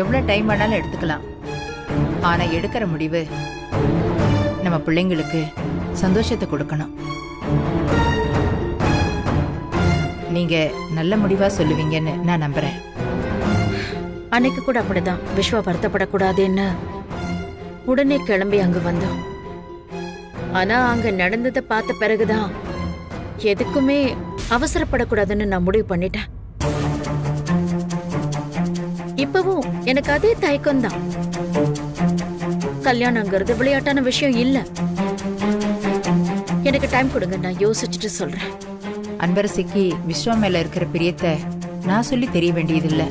எவ்வளவு டைம் வேணாலும் எடுத்துக்கலாம். ஆனா எடுக்கிற முடிவு நம்ம பிள்ளைங்களுக்கு சந்தோஷத்தை கொடுக்கணும். நீங்க நல்ல முடிவா சொல்லுவீங்கன்னு நான் நம்புறேன். அன்னைக்கு கூட அப்படிதான் விஸ்வா வருத்தப்படக்கூடாதுன்னு உடனே கிளம்பி அங்க வந்தோம். ஆனா அங்க நடந்ததை பார்த்த பிறகுதான் எதுக்குமே அவசரப்படக்கூடாதுன்னு நான் முடிவு பண்ணிட்டேன். இப்பவும் எனக்கு அதே தயக்கம் தான். கல்யாணங்கிறது விளையாட்டான விஷயம் இல்ல. எனக்கு டைம் கொடுங்க, நான் யோசிச்சுட்டு சொல்றேன். அன்பரசிக்கு விஸ்வா மேல இருக்கிற பிரியத்தை நான் சொல்லி தெரிய வேண்டியதில்லை.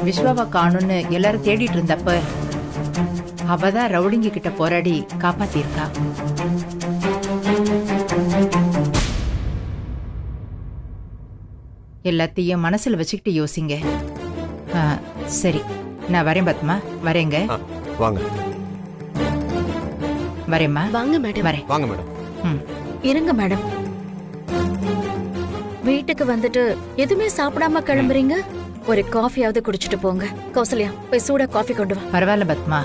விஸ்வாவை காணும்னு எல்லாரும் தேடிட்டு இருந்தப்ப அவதான் ரவுடிங்க கிட்ட போராடி காப்பாத்திருக்கா. எல்லாத்தையும் மனசுல வச்சுக்கிட்டு யோசிங்க. சரி, நான் வரேன் பத்மா. வரேங்க. வாங்க. வரேம்மா. வாங்க மேடம். வரேன். வாங்க மேடம். இருங்க மேடம். வீட்டுக்கு வந்துட்டு எதுவுமே சாப்பிடாம கிளம்புறீங்க? ஒரு காஃபியாவது குடிச்சிட்டு போங்க. கௌசல்யா, போய் சூடா காஃபி கொண்டு வா. பரவாயில்ல பத்மா,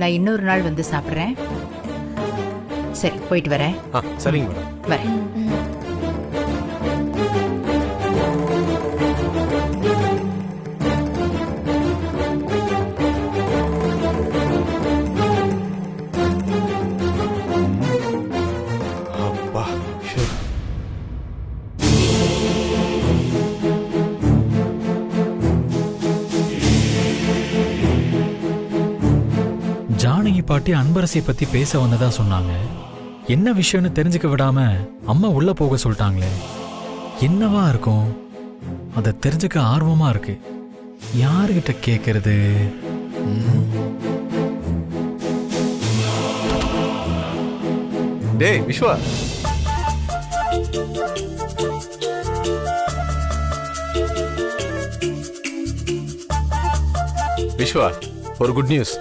நான் இன்னொரு நாள் வந்து சாப்பிட்றேன். சரி, போயிட்டு வரேன். சரிங்க மேடம். வரேன். ஜானகி பாட்டி அன்பரசியை பத்தி பேச வந்ததா சொன்னாங்க. என்ன விஷயம்னு தெரிஞ்சுக்க விடாம அம்மா உள்ள போக சொல்லிட்டாங்களே. என்னவா இருக்கும்? அதை தெரிஞ்சுக்க ஆர்வமா இருக்கு. யாருகிட்ட கேக்குறது? டேய் விஸ்வா, விஸ்வா, ஒரு குட் நியூஸ்.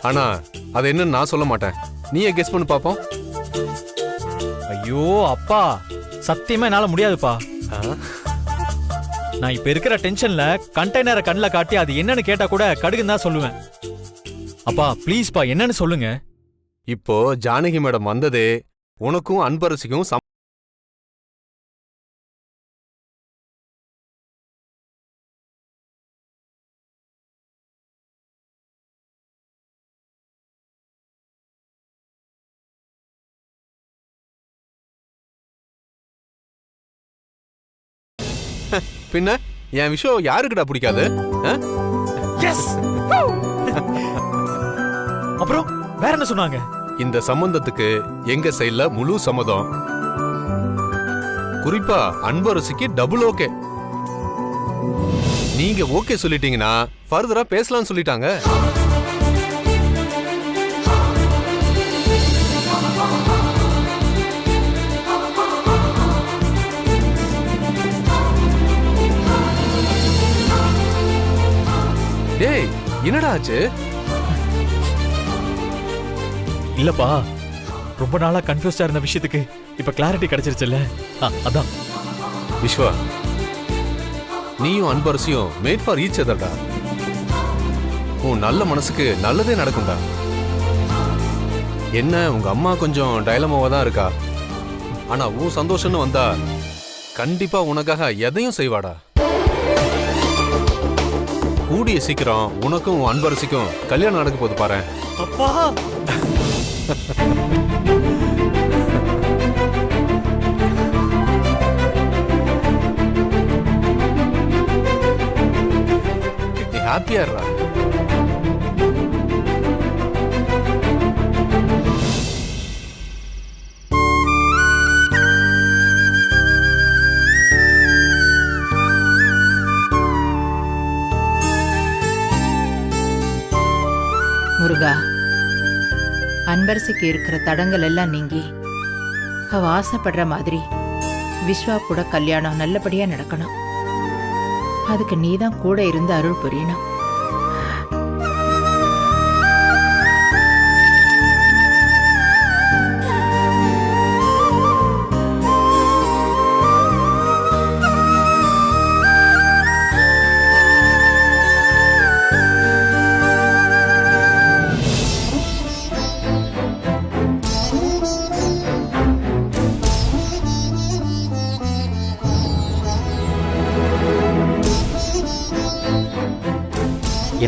ஆனா அது என்னன்னு நான் சொல்ல மாட்டேன். நீயே கெஸ் பண்ணி பாப்போம். ஐயோ அப்பா, சத்தியமா என்னால முடியாதுப்பா. நான் இப்ப இருக்கிற டென்ஷன்ல கண்டெய்னரை கண்ணில் காட்டி அது என்னன்னு கேட்டா கூட கடுகுன்னு தான் சொல்லுவேன். அப்பா ப்ளீஸ்ப்பா, என்னன்னு சொல்லுங்க. இப்போ ஜானகி மேடம் வந்ததே உனக்கும் அன்பரசிக்கும் பின்ன என் விஷயம் யாருக்குடா பிடிக்காது? அப்புறம் வேற என்ன சொன்னாங்க? இந்த சம்பந்தத்துக்கு எங்க சைடுல முழு சம்மதம். குறிப்பா அன்பரசிக்கு டபுள் ஓகே. நீங்க ஓகே சொல்லிட்டீங்கன்னா ஃபர்தரா பேசலாம்னு சொல்லிட்டாங்க. டேய், என்னடா ஆச்சு? இல்லப்பா, ரொம்ப நாளா கன்ஃபியூஸ்டா இருந்த விஷயத்துக்கு இப்ப கிளாரிட்டி கிடைச்சிருச்சுல்ல, அதான். விஸ்வா, நீயும் அன்பரசியும் மேட் ஃபார் ஈச் அதர்டா. உன் நல்ல மனசுக்கு நல்லதே நடக்கும்டா. என்ன உங்க அம்மா கொஞ்சம் டைலமாவா தான் இருக்கா. ஆனா உன் சந்தோஷம்னு வந்தா கண்டிப்பா உனக்காக எதையும் செய்வாடா. கூடிய சீக்கிரம் உனக்கும் உன் அன்பரசிக்கும் கல்யாணம் நடக்க போது பாரு. அப்பா நீ ஹாப்பியா இருடா. முருகா, அன்பரசிக்கு இருக்கிற தடங்கள் எல்லாம் நீங்கி அவ ஆசைப்படுற மாதிரி விஸ்வா கூட கல்யாணம் நல்லபடியா நடக்கணும். அதுக்கு நீதான் கூட இருந்து அருள் புரியணும்.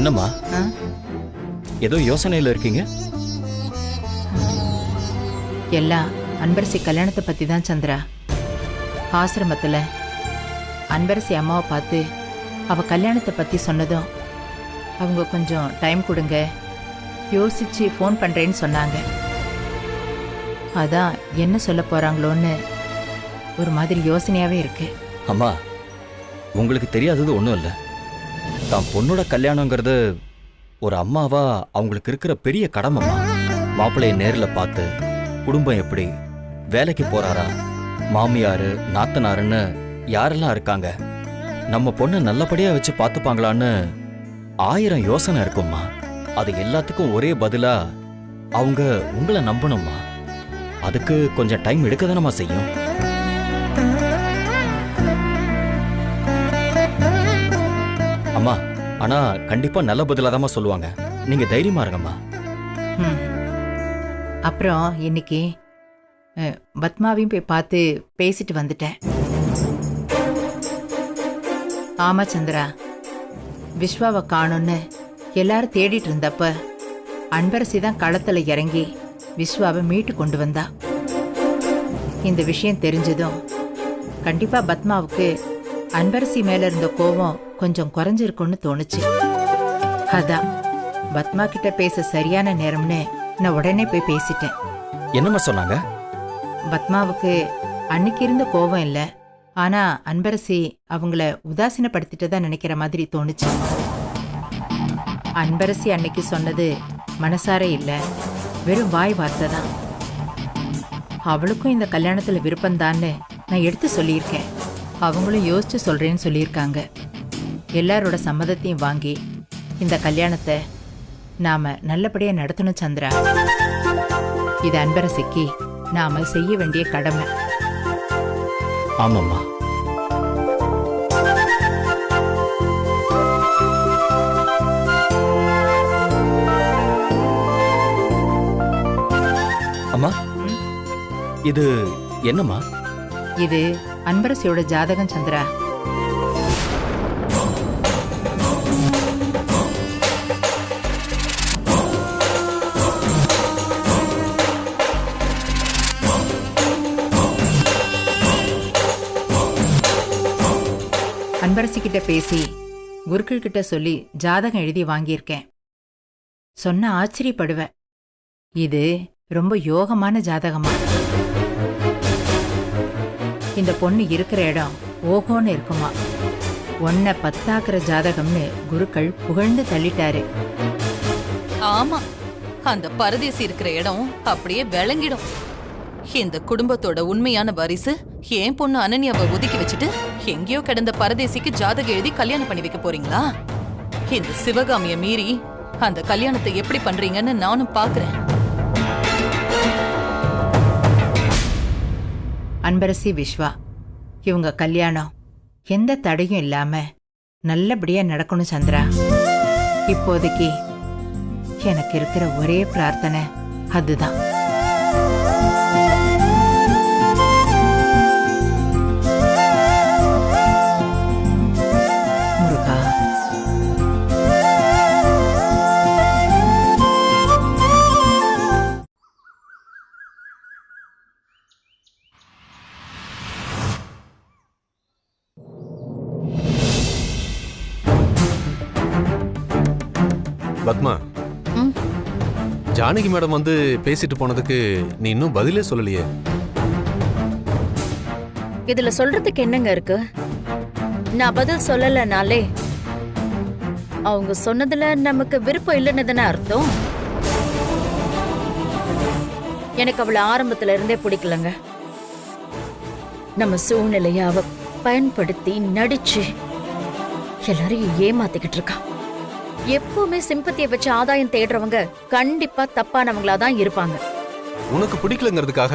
என்னம்மா ஆ? ஏதோ யோசனையில இருக்கீங்க? எல்லாம் அன்பரசி கல்யாணத்தை பத்தி தான் சந்திரா. ஆசிரமத்துல அன்பரசி அம்மாவை பார்த்து அவ கல்யாணத்தை பத்தி சொன்னதும் அவங்க கொஞ்சம் டைம் கொடுங்க, யோசிச்சு ஃபோன் பண்றேன்னு சொன்னாங்க. அதான் என்ன சொல்ல போறாங்களோன்னு ஒரு மாதிரி யோசனையாவே இருக்கு. அம்மா, உங்களுக்கு தெரியாதது ஒன்றும் இல்லை. தான் பொண்ணோட கல்யாணங்கிறது ஒரு அம்மாவா அவங்களுக்கு இருக்கிற பெரிய கடமைம்மா. மாப்பிள்ளைய நேரில் பார்த்து குடும்பம் எப்படி, வேலைக்கு போறாரா, மாமியாரு நாத்தனாருன்னு யாரெல்லாம் இருக்காங்க, நம்ம பொண்ணை நல்லபடியா வச்சு பார்த்துப்பாங்களான்னு 1000 யோசனை இருக்கும்மா. அது எல்லாத்துக்கும் ஒரே பதிலா அவங்க உங்களை நம்பணும்மா. அதுக்கு கொஞ்சம் டைம் எடுக்க தானம்மா செய்யும். அம்மா, ஆனா கண்டிப்பா நல்ல பதிலாதாம்மா சொல்லுவாங்க. நீங்க தைரியமா இருங்கம்மா. ம். அப்புறம் இன்னைக்கு பத்மாவையும் போய் பார்த்து பேசிட்டு வந்துட்டேன். ஆமா சந்திரா, விஸ்வாவை காணும்னு எல்லாரும் தேடிட்டு இருந்தப்ப அன்பரசி தான் களத்துல இறங்கி விஸ்வாவை மீட்டு கொண்டு வந்தா. இந்த விஷயம் தெரிஞ்சதும் கண்டிப்பா பத்மாவுக்கு அன்பரசி மேல இருந்த கோபம் கொஞ்சம் குறைஞ்சிருக்கும்னு தோணுச்சு. அதான் பத்மா கிட்ட பேச சரியான நேரம்னு நான் உடனே போய் பேசிட்டேன். என்னம்மா சொன்னாங்க? பத்மாவுக்கு அன்னைக்கு இருந்த கோபம் இல்ல, ஆனா அன்பரசி அவங்கள உதாசீனப்படுத்திட்டதா நினைக்கிற மாதிரி தோணுச்சு. அன்பரசி அன்னைக்கு சொன்னது மனசார இல்ல, வெறும் வாய் வார்த்தை தான். அவளுக்கும் இந்த கல்யாணத்துல விருப்பம்தான்னு நான் எடுத்து சொல்லியிருக்கேன். அவங்களும் யோசிச்சு சொல்றேன்னு சொல்லியிருக்காங்க. எல்லாரோட சம்மதத்தையும் வாங்கி இந்த கல்யாணத்தை நாம நல்லபடியா நடத்தணும் சந்திரா. இது அன்பரசிக்கு நாம செய்ய வேண்டிய கடமை. ஆமாம்மா. அம்மா, இது என்னம்மா? இது அன்பரசியோட ஜாதகம் சந்திரா. அன்பரசி கிட்ட பேசி குருக்கள் கிட்ட சொல்லி ஜாதகம் எழுதி வாங்கியிருக்கேன். சொன்ன ஆச்சரியப்படுவேன். இது ரொம்ப யோகமான ஜாதகமா. இந்த பொண்ணு இருக்கிற இடம் ஓகோன்னு இருக்குமா. ஒன்ன 10ஆக்குற ஜாதகம்னு குருக்கள் புகழ்ந்து தள்ளிட்டாரு. ஆமா, அந்த பரதேசி இருக்கிற இடம் அப்படியே விளங்கிடும். இந்த குடும்பத்தோட உண்மையான வாரிசு ஏன் பொண்ணு அனன்யாவை ஒதுக்கி வச்சுட்டு எங்கேயோ கிடந்த பரதேசிக்கு ஜாதகம் எழுதி கல்யாணம் பண்ணி வைக்க போறீங்களா? இந்த சிவகாமிய மீறி அந்த கல்யாணத்தை எப்படி பண்றீங்கன்னு நானும் பாக்குறேன். அன்பரசி விஸ்வா இவங்க கல்யாணம் எந்த தடையும் இல்லாம நல்லபடியா நடக்கணும் சந்திரா. இப்போதைக்கு எனக்கு இருக்கிற ஒரே பிரார்த்தனை அதுதான். முருகா. பத்மா, ம். ஜானகி மேடம் வந்து பேசிட்டு போனதுக்கு நீ இன்னும் பதிலே சொல்லலையே. இதுல சொல்றதுக்கு என்னங்க இருக்கு? நான் பதில் சொல்லலனாலே அவங்க சொன்னதுல நமக்கு விருப்பம் இல்லைன்னு தானே அர்த்தம். எனக்கு அவளை ஆரம்பத்துல இருந்தே பிடிக்கலங்க. நம்ம சூழ்நிலைய அவ பயன்படுத்தி நடிச்சு எல்லாரையும் ஏமாத்திக்கிட்டு இருக்கா. எப்பவுமே சிம்பத்தியை வச்சு ஆதாயம் தேடுறவங்க கண்டிப்பா தப்பானவங்களா தான் இருப்பாங்க. உனக்கு பிடிக்கலங்கிறதுக்காக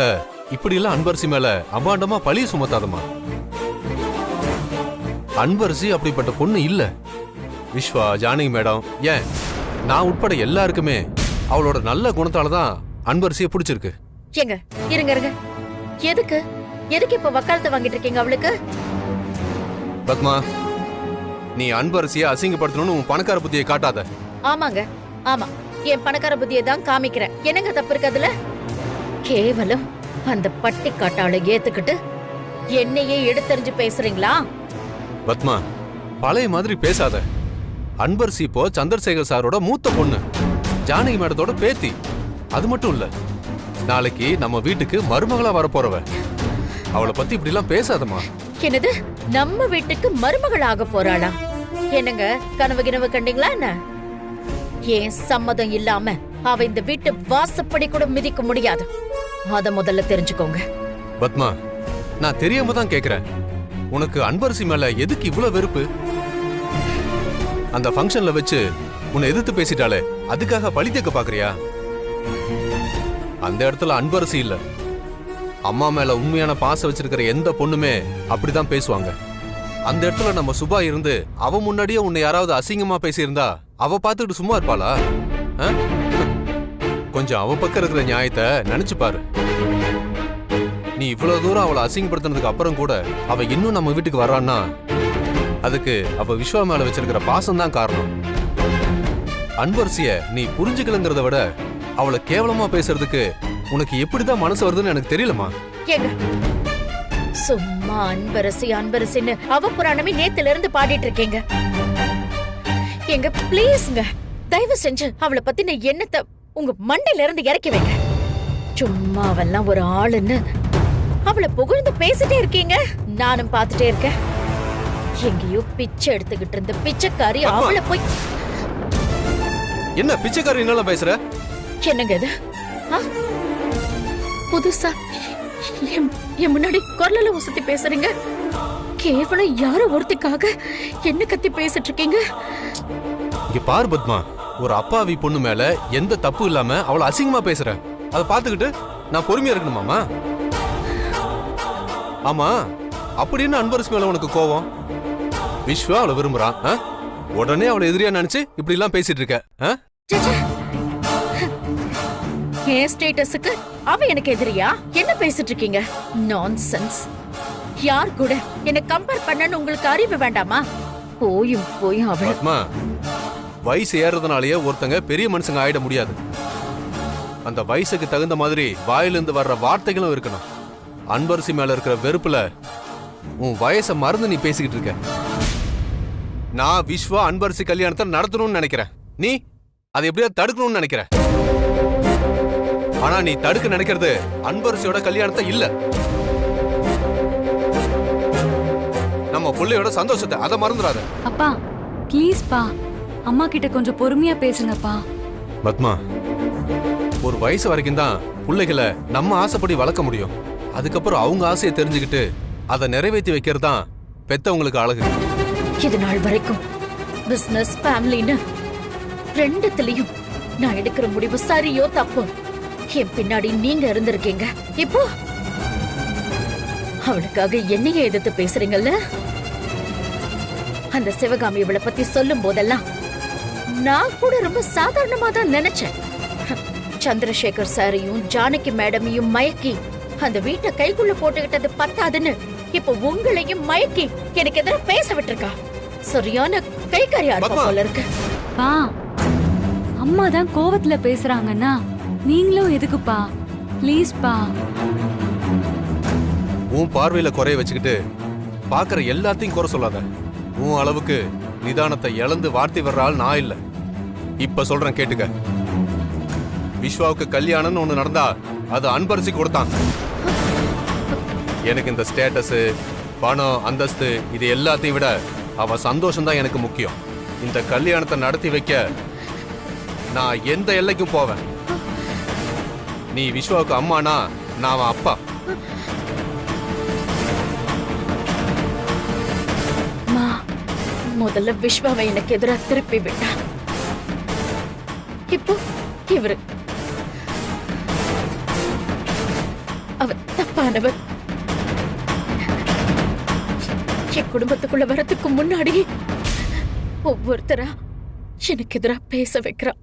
இப்படி எல்லாம் அன்பரசி மேல அபாண்டமா பழிய சுமத்தாதமா. அன்பரசி அப்படிப்பட்ட பொண்ணு இல்ல. விஸ்வா, ஜானகி மேடம், ஏன் நான் உட்பட எல்லாருக்குமே அவளோட நல்ல குணத்தால தான் அன்பரசியை பிடிச்சிருக்கு. ஏங்க இருங்க இருங்க, எதுக்கு எதுக்கு இப்ப வக்காலத்தை வாங்கிட்டு இருக்கீங்க அவளுக்கு? பத்மா, நீ அன்பரசியை அசிங்கப்படுத்தணும்னு உன் பணக்கார புத்தியை காட்டாத. ஆமாங்க, ஆமா, என் பணக்கார புத்தியை தான் காமிக்கிறேன். என்னங்க தப்பு இருக்கு அதுல? கேவலம் அந்த பட்டி காட்டாளை ஏத்துக்கிட்டு என்னையே எடுத்தறிஞ்சு பேசுறீங்களா? பத்மா, பழைய மாதிரி பேசாத. அன்பரசி இப்போ சந்திரசேகர் சாரோட மூத்த பொண்ணு, ஜானகி மேடத்தோட பேத்தி. அது மட்டும் இல்ல, நாளைக்கு நம்ம வீட்டுக்கு மருமகளா வரப்போறவ. அவளை பத்தி இப்படி எல்லாம் பேசாதம்மா. என்னது, நம்ம வீட்டுக்கு மருமகள் ஆக போறாளா? என்னங்க கனவு கிணவு கண்டீங்களா என்ன? ஏன் சம்மதம் இல்லாம அவ இந்த வீட்டு வாசப்படி கூட மிதிக்க முடியாது. அத முதல்ல தெரிஞ்சுக்கோங்க. பத்மா, நான் தெரியாம தான் கேக்குறேன். உனக்கு அன்பரசி மேல எதுக்கு இவ்வளவு வெறுப்பு? அந்த ஃபங்க்ஷன்ல வச்சு உன்னை எதிர்த்து பேசிட்டாலே அதுக்காக பழி தேக்க பாக்குறியா? அந்த இடத்துல அன்பரசி இல்ல, அம்மா மேல உண்மையான பாசம் வச்சிருக்கிற எந்த பொண்ணுமே அப்படிதான் பேசுவாங்க. அந்த இடத்துல நம்ம சுபா இருந்து அவ முன்னாடியே உன்னை யாராவது அசிங்கமா பேசியிருந்தா அவ பார்த்துட்டு சும்மா இருப்பாளா? கொஞ்சம் அவ பக்கம் இருக்கிற நியாயத்தை நினைச்சு பாரு. நீ இவ்வளவு தூரம் அவளை அசிங்கப்படுத்தினதுக்கு அப்புறம் கூட அவ இன்னும் நம்ம வீட்டுக்கு வர்றான்னா அதுக்கு அவ விஸ்வா மேல வச்சிருக்கிற பாசம் தான் காரணம். அன்பரசிய நீ புரிஞ்சுக்கலங்கிறத விட அவளை கேவலமா பேசுறதுக்கு உனக்கு எப்படிதான் மனசு வருதுன்னு எனக்கு தெரியலமா. ஏங்க சும்மா அன்பரசி அன்பரசின்னு அவ புராணமே நேத்துல இருந்து பாடிட்டு இருக்கீங்க. எங்க பிளீஸ்ங்க, தயவு செஞ்சு அவளை பத்தின எண்ணத்தை உங்க மண்டையில இருந்து இறக்கி வைங்க. சும்மா அவெல்லாம் ஒரு ஆளுன்னு அவளை புகழ்ந்து பேசிட்டே இருக்கீங்க, நானும் பாத்துட்டே இருக்கேன். எங்கேயோ பிச்சை எடுத்துக்கிட்டு இருந்த பிச்சைக்காரி அவளை போய். என்ன பிச்சைக்காரி என்னால பேசுற? என்னங்க இது? புதுசா என் முன்னாடி குரல்ல உசத்தி பேசுறீங்க. கேவலம் யாரோ ஒருத்திக்காக என்ன கத்தி பேசிட்டு இருக்கீங்க? இங்க பாரு பத்மா, ஒரு அப்பாவி பொண்ணு மேல எந்த தப்பு இல்லாம அவளை அசிங்கமா பேசுற. அதை பாத்துக்கிட்டு நான் பொறுமையா இருக்கணுமாமா? ஆமா, அப்படின்னு அன்பரசி மேல உனக்கு கோவம்? விஸ்வா அவளை விரும்புறான், உடனே அவளை எதிரியா நினைச்சு இப்படி எல்லாம் பேசிட்டு இருக்க? என் ஸ்டேட்டஸுக்கு அவ எனக்கு எதிரியா? என்ன பேசிட்டு இருக்கீங்க? நான்சென்ஸ். யார் கூட என்ன கம்பேர் பண்ணன்னு உங்களுக்கு அறிவு வேண்டாமா? போயும் போயும் அவள். பத்மா, வயசு ஏறதுனாலயே ஒருத்தங்க பெரிய மனுஷங்க ஆயிட முடியாது. அந்த வயசுக்கு தகுந்த மாதிரி வாயிலிருந்து வர்ற வார்த்தைகளும் இருக்கணும். அன்பரசி மேல இருக்கிற வெறுப்புல உன் வயசை மறந்து நீ பேசிக்கிட்டு இருக்க. நான் விஸ்வா அன்பரசி கல்யாணத்தை நடத்தணும்னு நினைக்கிறேன், நீ அதை எப்படியா தடுக்கணும்னு நினைக்கிற. ஆனா நீ தடுக்க நினைக்கிறது அன்பரசியோட கல்யாணத்தை இல்ல, நம்ம பிள்ளையோட சந்தோஷத்தை. அதை மறந்துடாத. அப்பா ப்ளீஸ் பா, அம்மா கிட்ட கொஞ்சம் பொறுமையா பேசுங்கப்பா. பத்மா, ஒரு வயசு வரைக்கும் தான் பிள்ளைகளை நம்ம ஆசைப்படி வளர்க்க முடியும். அதுக்கப்புறம் அவங்க ஆசையை தெரிஞ்சுக்கிட்டு அதை நிறைவேற்றி வைக்கிறது தான் பெத்தவங்களுக்கு அழகு. இது நாள் வரைக்கும் பிசினஸ் ஃபேமிலின்னு ரெண்டுத்திலையும் நான் எடுக்கிற முடிவு சரியோ தப்போ என் பின்னாடி நீங்க இருந்திருக்கீங்க. இப்போ அவளுக்காக என்னையே எதிர்த்து பேசுறீங்கல்ல? அந்த சிவகாமி இவளை பத்தி சொல்லும் போதெல்லாம் நான் கூட ரொம்ப சாதாரணமா தான் நினைச்சேன். சந்திரசேகர் சாரையும் ஜானகி மேடமையும் மயக்கி அந்த வீட்டை கைக்குள்ள போட்டுக்கிட்டது பத்தாதுன்னு இப்ப உங்களையும் மயக்கி எனக்கு எதிராக பேச விட்டுருக்கா. சரியான கைக்காரி ஆட்டம் போல இருக்கு. பா, அம்மா தான் கோவத்துல பேசுறாங்கன்னா நீங்களும் எதுக்குப்பா? ப்ளீஸ் பா. உன் பார்வையில குறைய வச்சுக்கிட்டு பாக்குற எல்லாத்தையும் குறை சொல்லாத. உன் அளவுக்கு நிதானத்தை இழந்து வார்த்தை வர்ற ஆள் நான் இல்ல. இப்ப சொல்றேன் கேட்டுக்க. விஸ்வாவுக்கு கல்யாணம்னு ஒண்ணு நடந்தா அது அன்பரசி கொடுத்தான். எனக்கு இந்த ஸ்டேட்டஸ், பணம், அந்தஸ்து இது எல்லாத்தையும் விட அவ சந்தோஷம் தான் எனக்கு முக்கியம். இந்த கல்யாணத்தை நடத்தி வைக்க நான் எந்த எல்லைக்கும் போவேன். நீ விஸ்வாவுக்கு அம்மானா நான் அவன் அப்பா. முதல்ல விஸ்வாவை எனக்கு எதிராக திருப்பி விட்டா, இப்போ இவரு அவர் தப்பானவர். என் குடும்பத்துக்குள்ள வரதுக்கு முன்னாடி ஒவ்வொருத்தரா எனக்கு எதிராக பேச வைக்கிறா.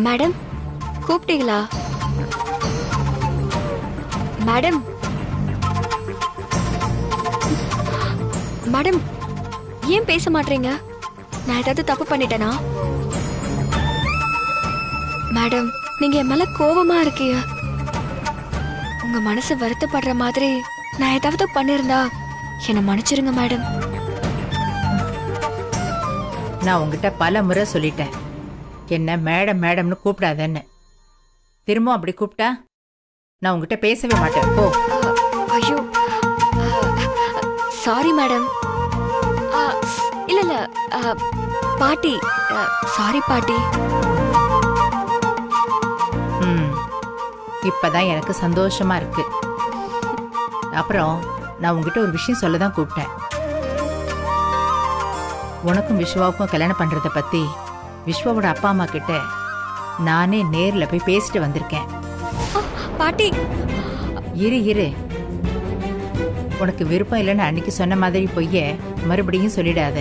மேடம் கூப்பிட்டீங்களா? மேடம் மேடம் ஏன் பேச மாட்டீங்க? நான் ஏதாவது தப்பு பண்ணிட்டேனா? மேடம் நீங்க என் மேல கோவமா இருக்கீங்க. உங்க மனசு வருத்தப்படுற மாதிரி நான் ஏதாவது பண்ணிருந்தா என்னை மன்னிச்சிருங்க மேடம். நான் உங்ககிட்ட பல முறை சொல்லிட்டேன், என்ன மேடம் மேடம்னு கூப்பிடாதேன்னு. திரும்ப அப்படி கூப்பிட்டா நான் உங்ககிட்ட பேசவே மாட்டேன். போ. ஐயோ சாரி மேடம். இல்ல இல்ல பாட்டி, சாரி பாட்டி. இப்பதான் எனக்கு சந்தோஷமா இருக்கு. அப்புறம் நான் உங்ககிட்ட ஒரு விஷயம் சொல்ல தான் கூப்பிட்டேன். உனக்கும் விஸ்வாவுக்கும் கல்யாணம் பண்றத பத்தி விஸ்வாவோட அப்பா அம்மா கிட்ட நானே நேர்ல போய் பேசிட்டு வந்திருக்கேன். பாட்டி இரு இரு, உனக்கு விருப்பம் இல்லைன்னு அன்னைக்கு சொன்ன மாதிரி பொய்ய மறுபடியும் சொல்லிடாத.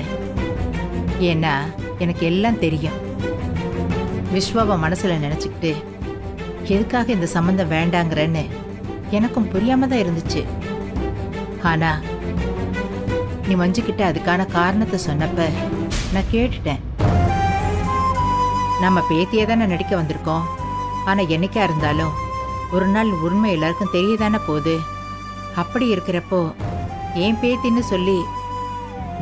ஏன்னா எனக்கு எல்லாம் தெரியும். விஸ்வாவை மனசுல நினைச்சுக்கிட்டு எதுக்காக இந்த சம்பந்தம் வேண்டாங்கிறன்னு எனக்கும் புரியாம தான் இருந்துச்சு. ஆனா நீ மஞ்சுக்கிட்ட அதுக்கான காரணத்தை சொன்னப்ப நான் கேட்டுட்டேன். நம்ம பேத்தியே தானே நடிக்க வந்திருக்கோம். ஆனா என்னைக்கா இருந்தாலும் ஒரு நாள் உண்மை எல்லாருக்கும் தெரியதானே போகுது. அப்படி இருக்கிறப்போ ஏன் பேத்தின்னு சொல்லி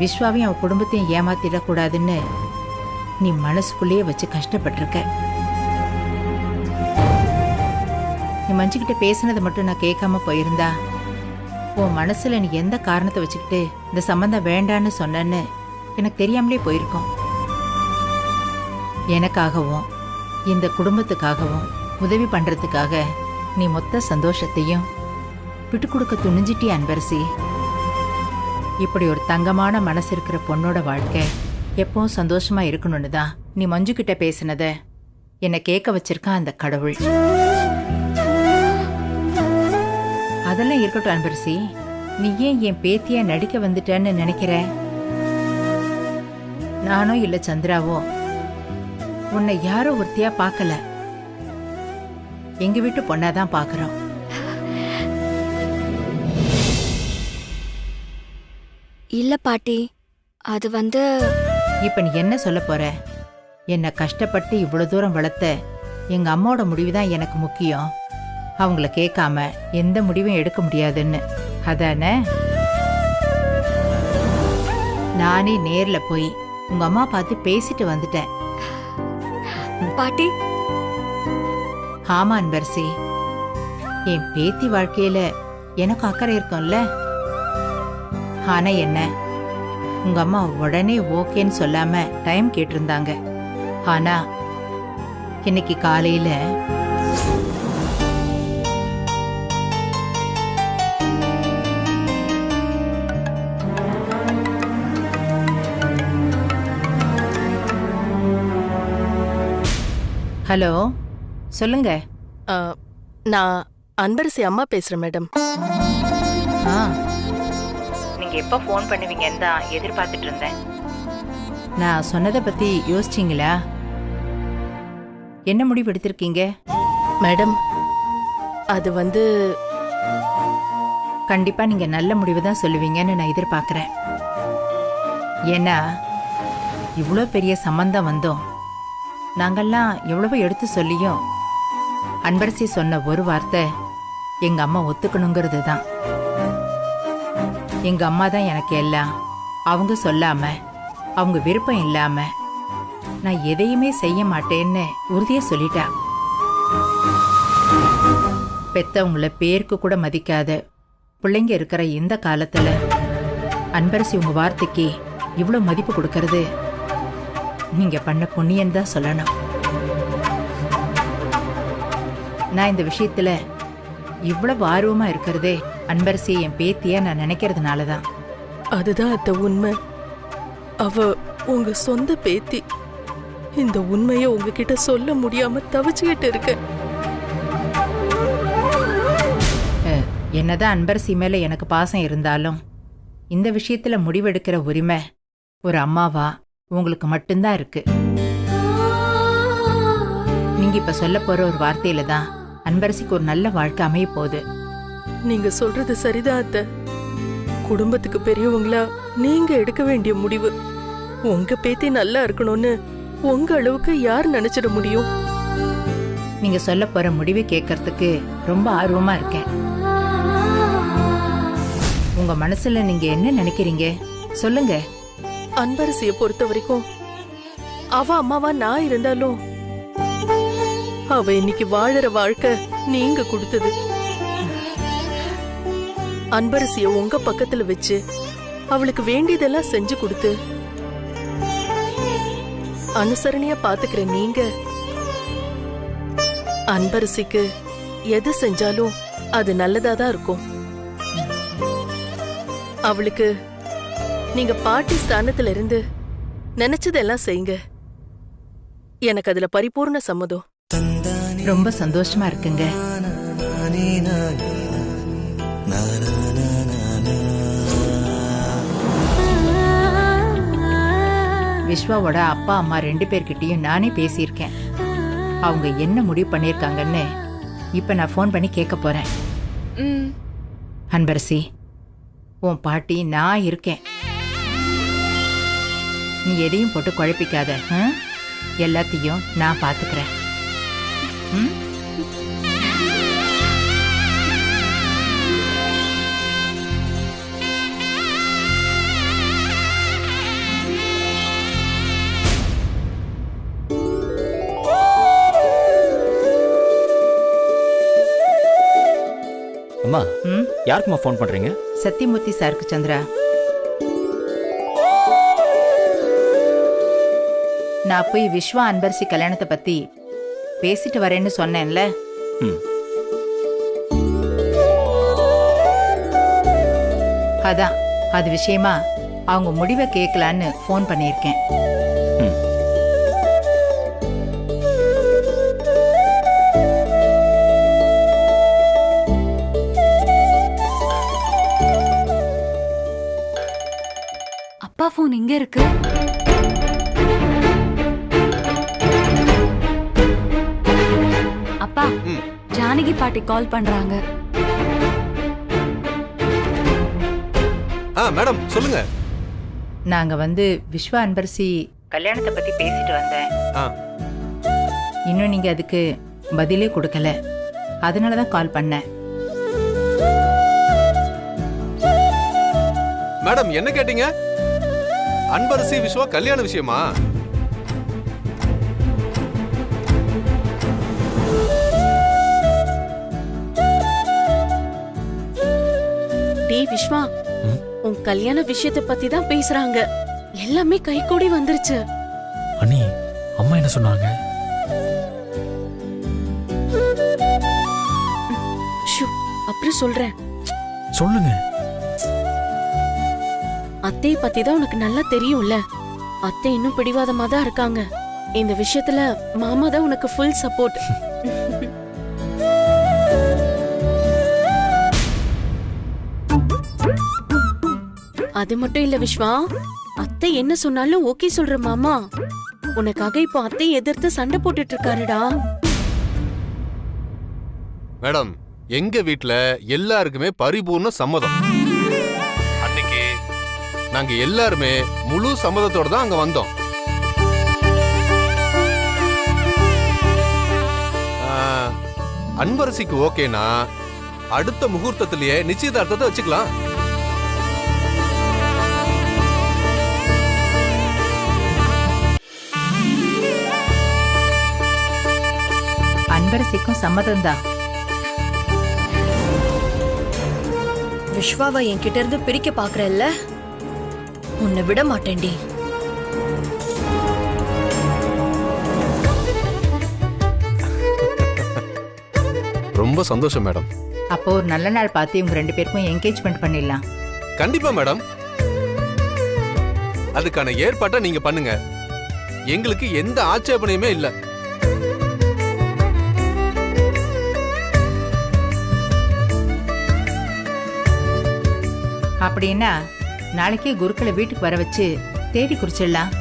விஸ்வாவையும் அவன் குடும்பத்தையும் ஏமாத்திடக்கூடாதுன்னு நீ மனசுக்குள்ளேயே வச்சு கஷ்டப்பட்டிருக்க. நீ மஞ்சுக்கிட்ட பேசினதை மட்டும் நான் கேட்காம போயிருந்தா உன் மனசுல நீ எந்த காரணத்தை வச்சுக்கிட்டு இந்த சம்பந்தம் வேண்டான்னு சொன்னன்னு எனக்கு தெரியாமலே போயிருக்கோம். எனக்காகவும் இந்த குடும்பத்துக்காகவும் உதவி பண்றதுக்காக நீ மொத்த சந்தோஷத்தையும் விட்டு கொடுக்க துணிஞ்சிட்டி அன்பரசி. இப்படி ஒரு தங்கமான மனசு இருக்கிற பொண்ணோட வாழ்க்கை எப்பவும் சந்தோஷமா இருக்கணும்னு தான் நீ மஞ்சு கிட்ட பேசினத என்னை கேட்க வச்சிருக்கான் அந்த கடவுள். அதெல்லாம் இருக்கட்டும் அன்பரசி, நீ ஏன் என் பேத்தியா நடிக்க வந்துட்டேன்னு நினைக்கிற? நானோ இல்ல சந்திராவோ உன்னை யாரோ ஒருத்தியா பார்க்கல, எங்க வீட்டு பொண்ணாதான் பாக்குறோம். இல்ல பாட்டி, அது வந்து இப்ப நீ என்ன சொல்ல போற? என்னை கஷ்டப்பட்டு இவ்வளவு தூரம் வளர்த்த எங்க அம்மாவோட முடிவுதான் எனக்கு முக்கியம், அவங்கள கேட்காம எந்த முடிவும் எடுக்க முடியாதுன்னு அதானே? நானே நேர்ல போய் உங்க அம்மா பார்த்து பேசிட்டு வந்துட்டேன். பாட்டி ஆமா அன்பரசி, என் பேத்தி வாழ்க்கையில எனக்கு அக்கறை இருக்கும்ல. ஆனா என்ன, உங்க அம்மா உடனே ஓகேன்னு சொல்லாம டைம் கேட்டிருந்தாங்க. ஆனா இன்னைக்கு காலையில ஹலோ சொல்லுங்க. நான் அன்பரசி அம்மா பேசுறேன் மேடம். நீங்க எப்ப ஃபோன் பண்ணுவீங்கன்னு தான் எதிர்பார்த்துட்டு இருந்தேன். நான் சொன்னதை பத்தி யோசிச்சீங்களா? என்ன முடிவு எடுத்திருக்கீங்க? மேடம் அது வந்து கண்டிப்பா நீங்க நல்ல முடிவு தான் சொல்லுவீங்கன்னு நான் எதிர்பார்க்கிறேன். ஏன்னா இவ்வளோ பெரிய சம்பந்தம் வந்தோம், நாங்கெல்லாம் எவ்வளவோ எடுத்து சொல்லியும் அன்பரசி சொன்ன ஒரு வார்த்தை எங்க அம்மா ஒத்துக்கணுங்கிறது தான். எங்க அம்மா தான் எனக்கு எல்லாம். அவங்க சொல்லாம, அவங்க விருப்பம் இல்லாம நான் எதையுமே செய்ய மாட்டேன்னு உறுதியா சொல்லிட்டா. பெத்தவங்கள பேருக்கு கூட மதிக்காத பிள்ளைங்க இருக்கிற இந்த காலத்துல அன்பரசி உங்க வார்த்தைக்கு இவ்வளவு மதிப்பு கொடுக்கறது நீங்க பண்ண புண்ணியன்னு தான் சொல்லணும். நான் இந்த விஷயத்துல இவ்வளவு ஆர்வமா இருக்கிறதே அன்பரசி என் பேத்தியா நான் நினைக்கிறதுனாலதான். அதுதான் அத்த உண்மை. அவ உங்க சொந்த பேத்தி. இந்த உண்மையை உங்ககிட்ட சொல்ல முடியாம தவிச்சுக்கிட்டு இருக்க. என்னதான் அன்பரசி மேல எனக்கு பாசம் இருந்தாலும் இந்த விஷயத்துல முடிவெடுக்கிற உரிமை ஒரு அம்மாவா உங்களுக்கு மட்டும்தான் இருக்கு. நீங்க இப்ப சொல்ல போற ஒரு வார்த்தையில தான் அன்பரசிக்கு ஒரு நல்ல வாழ்க்கை அமைய போகுது. நீங்க சொல்றது சரிதான் அத்தை. குடும்பத்துக்கு பெரியவங்களா நீங்க எடுக்க வேண்டிய முடிவு. உங்க பேத்தி நல்லா இருக்கணும்னு உங்க அளவுக்கு யார் நினைச்சிட முடியும்? நீங்க சொல்ல போற முடிவு கேட்கறதுக்கு ரொம்ப ஆர்வமா இருக்கேன். உங்க மனசுல நீங்க என்ன நினைக்கிறீங்க சொல்லுங்க. அன்பரசிய பொறுத்த வரைக்கும் அவ அம்மாவா நான் இருந்தாலும் அவ இன்னைக்கு வாழற வாழ்க்கை நீங்க கொடுத்தது. அன்பரசிய உங்க பக்கத்துல வச்சு அவளுக்கு வேண்டியதெல்லாம் செஞ்சு கொடுத்து அனுசரணையா பாத்துக்கிற நீங்க அன்பரசிக்கு எது செஞ்சாலும் அது நல்லதாதான் இருக்கும். அவளுக்கு நீங்க பாட்டி ஸ்தானத்துல இருந்து நினைச்சதெல்லாம் செய்யுங்க. எனக்கு அதுல பரிபூர்ண சம்மதம். ரொம்ப சந்தோஷமா இருக்குங்க. விஸ்வாவோட அப்பா அம்மா 2 பேர்கிட்டயும் நானே பேசியிருக்கேன். அவங்க என்ன முடிவு பண்ணிருக்காங்கன்னு இப்ப நான் ஃபோன் பண்ணி கேட்க போறேன். அன்பரசி, உன் பாட்டி நான் இருக்கேன். நீ எதையும் போட்டு குழப்பிக்காத. எல்லாத்தையும் நான் பாத்துக்கிறேன். அம்மா, யாருக்குமா ஃபோன் பண்றீங்க? சத்தியமூர்த்தி சாருக்கு சந்திரா. நான் போய் விஸ்வா அன்பரசி கல்யாணத்தை பத்தி பேசிட்டு வரேன்னு சொன்னேன்ல. அதான் அது விஷயமா அவங்க முடிவை கேட்கலான்னு ஃபோன் பண்ணியிருக்கேன். அப்பா ஃபோன் இங்க இருக்கு. அப்பா, ஜானகி பாட்டி கால் பண்றாங்க. மேடம் சொல்லுங்க. நாங்க விஸ்வா அன்பரசி கல்யாணத்தை பத்தி பேசிட்டு வந்தேன். இன்னும் நீங்க அதுக்கு பதிலே கொடுக்கல. அதனாலதான் கால் பண்ணேன். மேடம் என்ன கேட்டீங்க? அன்பரசி விஸ்வா கல்யாண விஷயமா? விஸ்வா, உன் கல்யாண விஷயத்தை பத்தி தான் பேசுறாங்க. எல்லாமே கைகூடி வந்துருச்சு. அண்ணி, அம்மா என்ன சொன்னாங்க? அப்புறம் சொல்றேன். சொல்லுங்க. அத்தையை பத்தி தான் உனக்கு நல்லா தெரியும்ல. அத்தை இன்னும் பிடிவாதமா தான் இருக்காங்க. இந்த விஷயத்துல மாமா தான் உனக்கு ஃபுல் சப்போர்ட். அது மட்டும் இல்ல விஸ்வா, அத்தை என்ன சொன்னாலும் ஓகே சொல்ற மாமா. உனக்காக இப்போ அத்தை எதிர்த்து சண்டை போட்டுட்டு இருக்காருடா. மேடம், எங்க வீட்ல எல்லாருக்குமே பரிபூர்ண சம்மதம். அன்னைக்கு நாங்க எல்லாருமே முழு சம்மதத்தோட தான் அங்க வந்தோம். அன்பரசிக்கு ஓகேனா அடுத்த முகூர்த்தத்திலேயே நிச்சயதார்த்தத்தை வச்சுக்கலாம். அன்பரசிக்கும் சம்மதம் தான். விஸ்வாவை என்கிட்ட இருந்து பிரிக்க பாக்குறல்ல, உன்னை விட மாட்டேன்டி. ரொம்ப சந்தோஷம் மேடம். அப்போ ஒரு நல்ல நாள் பார்த்து இவங்க 2 பேருக்கும் என்கேஜ்மெண்ட் பண்ணிடலாம். கண்டிப்பா மேடம். அதுக்கான ஏற்பாட்டை நீங்க பண்ணுங்க. எங்களுக்கு எந்த ஆட்சேபனையுமே இல்ல. அப்படின்னா நாளைக்கே குருக்களை வீட்டுக்கு வர வச்சு தேதி குறிச்சிடலாம்.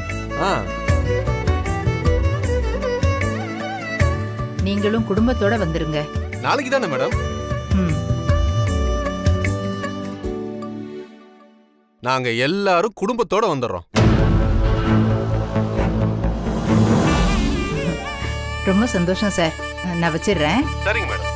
நீங்களும் குடும்பத்தோட வந்துருங்க. நாளைக்கு தானே மேடம்? ம். நாங்க எல்லாரும் குடும்பத்தோட வந்துடுறோம். ரொம்ப சந்தோஷம் சார். நான் வச்சிடுறேன். சரிங்க மேடம்.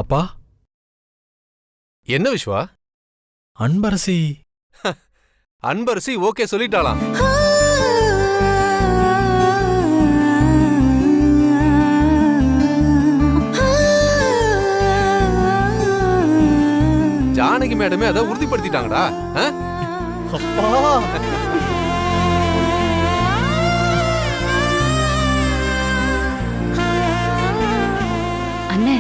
அப்பா, என்ன விஸ்வா? அன்பரசி அன்பரசி ஓகே சொல்லிட்டாளாம். ஜானகி மேடமே அதை உறுதிப்படுத்திட்டாங்கடா. அப்பா, அண்ணே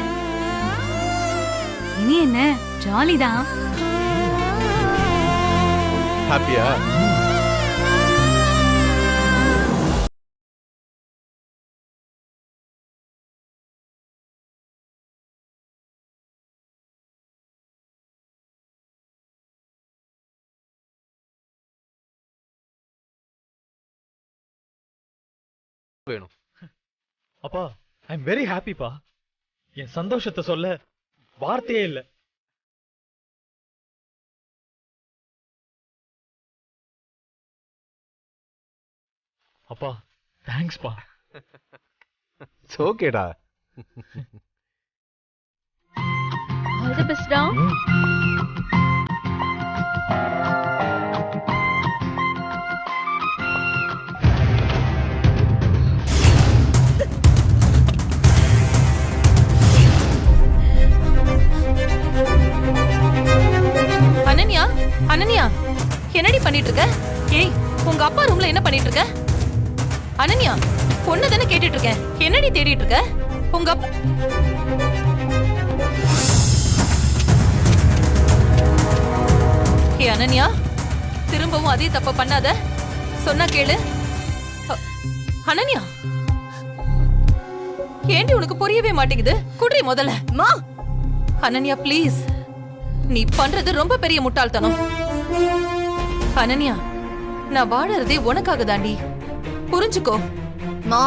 இனி என்ன ஜாலிதான். ஹாப்பியா? வேணும். அப்பா, ஐ எம் வெரி ஹாப்பிப்பா. என் சந்தோஷத்தை சொல்ல வார்த்தையே இல்லை. அப்பா, தேங்க்ஸ்பா. ஓகேடா. ஆல் தி பெஸ்ட் டா. அனன்யா, அனன்யா, என்னடி பண்ணிட்டு இருக்க? ஏய், உங்க அப்பா ரூம்ல என்ன பண்ணிட்டு இருக்க? அனன்யா, பொண்ணு தானே கேட்டுட்டு இருக்கேன். என்னடி தேடிட்டு இருக்க? உங்க அப்பா ஏ அனன்யா, திரும்பவும் அதே தப்ப பண்ணாத. சொன்னா கேளு. அனன்யா, ஏண்டி உனக்கு புரியவே மாட்டேங்குது? குடி முதல்ல. மா அனன்யா ப்ளீஸ், நீ பண்றது ரொம்ப பெரிய முட்டாள்தனம். அனன்யா, நான் வாழறதே உனக்காக தாண்டி, புரிஞ்சுக்கோ. மா,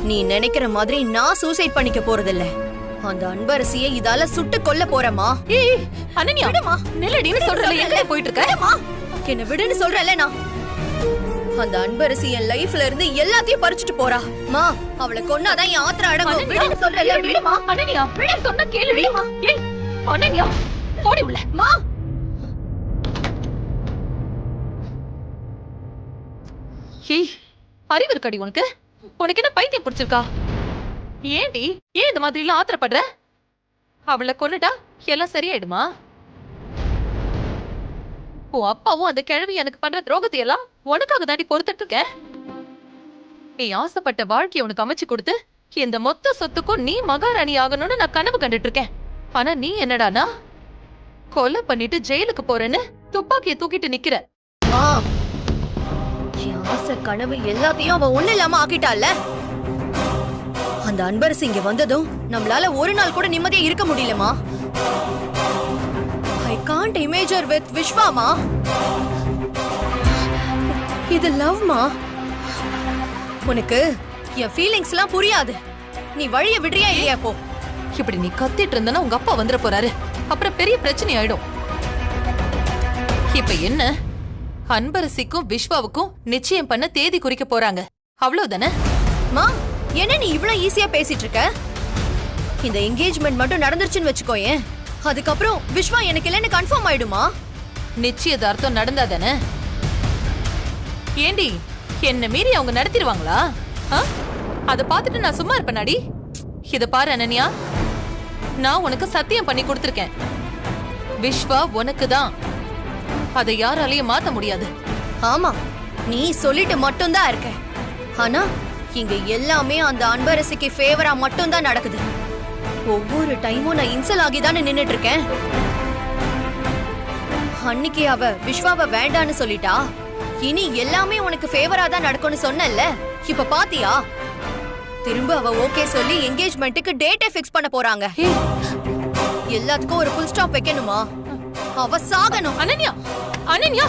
நீ நினைக்கிற மாதிரி நான் சூசைட் பண்ணிக்க போறதில்ல. அந்த அன்பரசியை இதால சுட்டு கொல்ல போறமா. ஏய் அனன்யா, நில்லடின்னு சொல்றல, எங்க போயிட்டு இருக்க? என்ன விடுன்னு சொல்றல. நான் அந்த அன்பரசி என் லைஃப்ல இருந்து எல்லாத்தையும் பறிச்சுட்டு போறா. மா, அவளை கொன்னாதான் என் ஆத்திர அடங்கும். விடுன்னு சொல்றல. விடுமா அனன்யா, விடு, சொன்னா கேளுடி. ஏய் அனன்யா, போடி உள்ள. மா ஏய், அறிவு இருக்கடி உனக்கு? உனக்கு என்ன பைத்தியம் பிடிச்சிருக்கா? ஏண்டி ஏன் இந்த மாதிரி எல்லாம் ஆத்திரப்படுற? அவளை கொன்னுட்டா எல்லாம் சரியாயிடுமா? உன் அப்பாவும் அந்த கிழவி எனக்கு பண்ற துரோகத்தை எல்லாம் உனக்காக தாண்டி பொறுத்துட்டு இருக்கேன். நீ ஆசைப்பட்ட வாழ்க்கையை உனக்கு அமைச்சு கொடுத்து இந்த மொத்த சொத்துக்கும் நீ மகாராணி ஆகணும்னு நான் கனவு கண்டுட்டு இருக்கேன். ஆனா நீ என்னடானா கொலை பண்ணிட்டு ஜெயிலுக்கு போறேன்னு துப்பாக்கியை தூக்கிட்டு நிக்கிற. ஆசை கனவு எல்லாத்தையும் அவ ஒண்ணு இல்லாம ஆக்கிட்டால. அந்த அன்பரசி இங்க வந்ததும் நம்மளால ஒரு நாள் கூட நிம்மதியா இருக்க முடியலமா. I can't image her with விஸ்வாமா. இது லவ்மா. உனக்கு என் ஃபீலிங்ஸ் எல்லாம் புரியாது. நீ வழிய விடுறியா இல்லையா? போ. இப்படி நீ கத்திட்டு இருந்தனா உங்க அப்பா வந்துட போறாரு. அப்புறம் பெரிய பிரச்சனை ஆயிடும். இப்ப என்ன, அன்பரசிக்கும் விஸ்வாவுக்கும் நிச்சயம் பண்ண தேதி குறிக்க போறாங்க, அவ்வளவுதானே? மா, என்ன நீ இவ்வளவு ஈஸியா பேசிட்டு இருக்க? இந்த என்கேஜ்மெண்ட் மட்டும் நடந்துருச்சுன்னு வச்சுக்கோயேன், அதுக்கப்புறம் விஸ்வா எனக்கு இல்லைன்னு கன்ஃபார்ம் ஆயிடுமா? நிச்சயதார்த்தம் நடந்தாதானே? ஏண்டி, என்ன மீறி அவங்க நடத்திடுவாங்களா? அத பார்த்துட்டு நான் சும்மா இருப்பேனாடி? இத பாரு அனன்யா, நான் உனக்கு சத்தியம் பண்ணி கொடுத்திருக்கேன். விஸ்வா உனக்கு தான், அதை யாராலையும் மாத்த முடியாது. ஆமா, நீ சொல்லிட்டு மட்டும் தான் இருக்க. ஆனா இங்க எல்லாமே அந்த அன்பரசிக்கு ஃபேவரா மட்டும் தான் நடக்குது. ஒவ்வொரு டைமும் நான் இன்சல் ஆகிதானே நின்னுட்டு இருக்கேன். அன்னைக்கு அவ விஸ்வாவை வேண்டான்னு சொல்லிட்டா. இனி எல்லாமே உனக்கு ஃபேவரா தான் நடக்கும்னு சொன்னல்ல, இப்ப பாத்தியா? திரும்ப அவ ஓகே சொல்லி என்கேஜ்மெண்ட்டுக்கு டேட்டே ஃபிக்ஸ் பண்ண போறாங்க. எல்லாத்துக்கும் ஒரு ஃபுல் ஸ்டாப் வைக்கணுமா? அவ சாகணும். அனன்யா, அனன்யா,